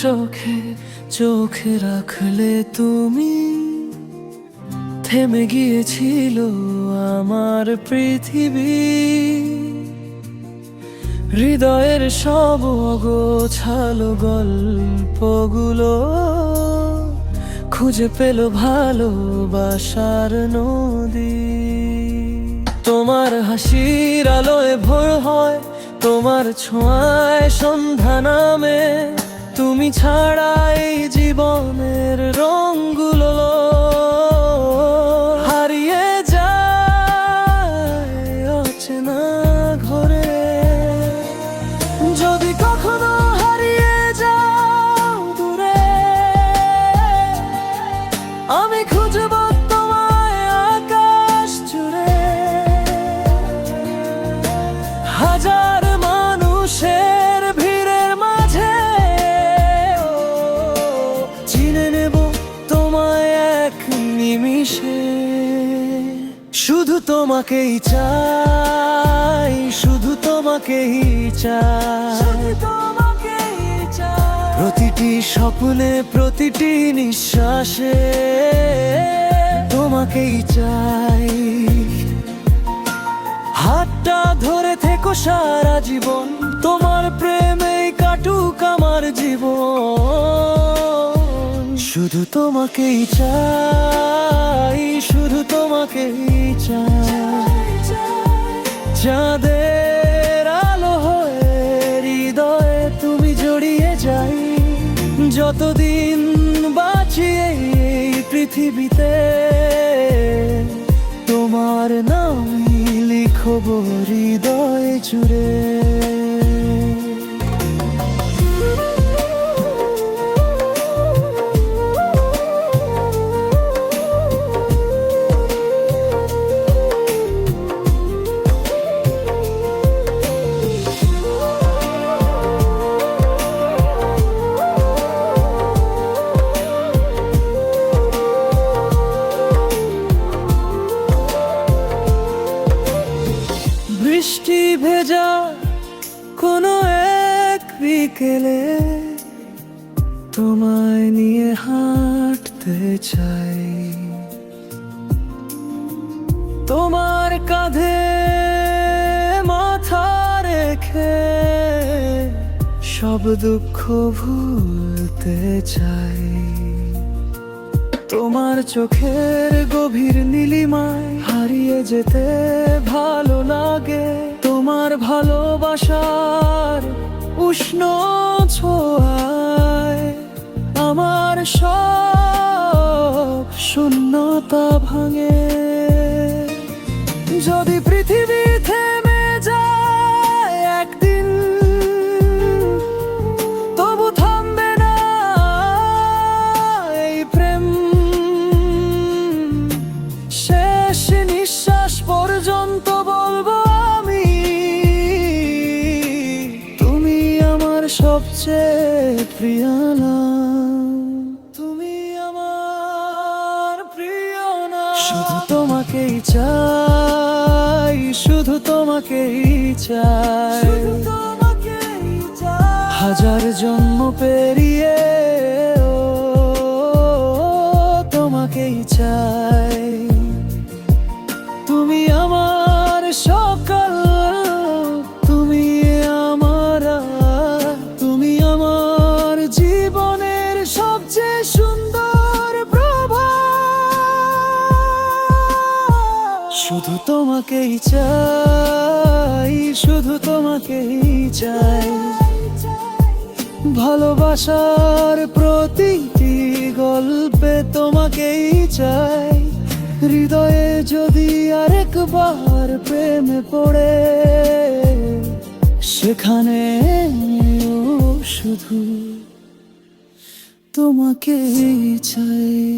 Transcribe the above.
চোখে চোখে রাখলে তুমি, থেমে গিয়েছিল আমার পৃথিবী। হৃদয়ের সব অগোছালো গল্পগুলো খুঁজে পেল ভালোবাসার নদী। তোমার হাসির আলোয় ভোর হয়, তোমার ছোঁয়ায় সন্ধ্যা নামে। তুমি ছাড়া এই জীবনের রঙগুলো হারিয়ে যায় অচেনা ঘরে। যদি কখনো হারিয়ে যাও দূরে, আমি খুঁজব তোমায় আকাশ জুড়ে। হাজার মানুষের ভিড়ের মাঝে চিনে নেব তোমায় এক নিমিষে। শুধু তোমাকেই চাই, শুধু তোমাকেই চাই, প্রতিটি স্বপ্নে প্রতিটি নিঃশ্বাসে তোমাকেই চাই। হাতটা ধরে থেকো সারা জীবন, তোমার প্রেমেই কাটুক আমার জীবন। শুধু তোমাকেই চাই, শুধু তোমাকেই চাই। চাঁদের আলো হয়ে হৃদয়ে তুমি জড়িয়ে যাই। যতদিন বাঁচি এই পৃথিবীতে, তোমার নামই লিখব হৃদয় জুড়ে। বৃষ্টি ভেজা কোনো এক বিকেলে তোমায় নিয়ে হাঁটতে চাই। তোমার কাঁধে মাথা রেখে সব দুঃখ ভুলতে চাই। তোমার চোখের গভীর নীলিমায় হারিয়ে যেতে ভালো লাগে। তোমার ভালোবাসার উষ্ণ ছোঁয়ায় আমার সব শূন্যতা ভাঙে। যদি পৃথিবী থেমে যায় একদিন, তবু থামবে না এই প্রেম। শেষ নিঃশ্বাস পর্যন্ত বলবো আমি, তুমি আমার সবচেয়ে প্রিয় নাম, তুমি আমার প্রিয় নাম। শুধু তোমাকেই চাই, শুধু তোমাকেই চাই, হাজার জন্ম পেরিয়ে তোমাকেই চাই। তুমি আমার সকাল, তুমি আমার, তুমি আমার জীবনের সবচেয়ে সুন্দর প্রভাত। শুধু তোমাকেই চাই, শুধু তোমাকেই চাই। ভালোবাসার প্রতিটি গল্পে তোমাকেই চাই। হৃদয়ে যদি আরেকবার প্রেমে পড়ে, সেখানে শুধু তোমাকেই চাই।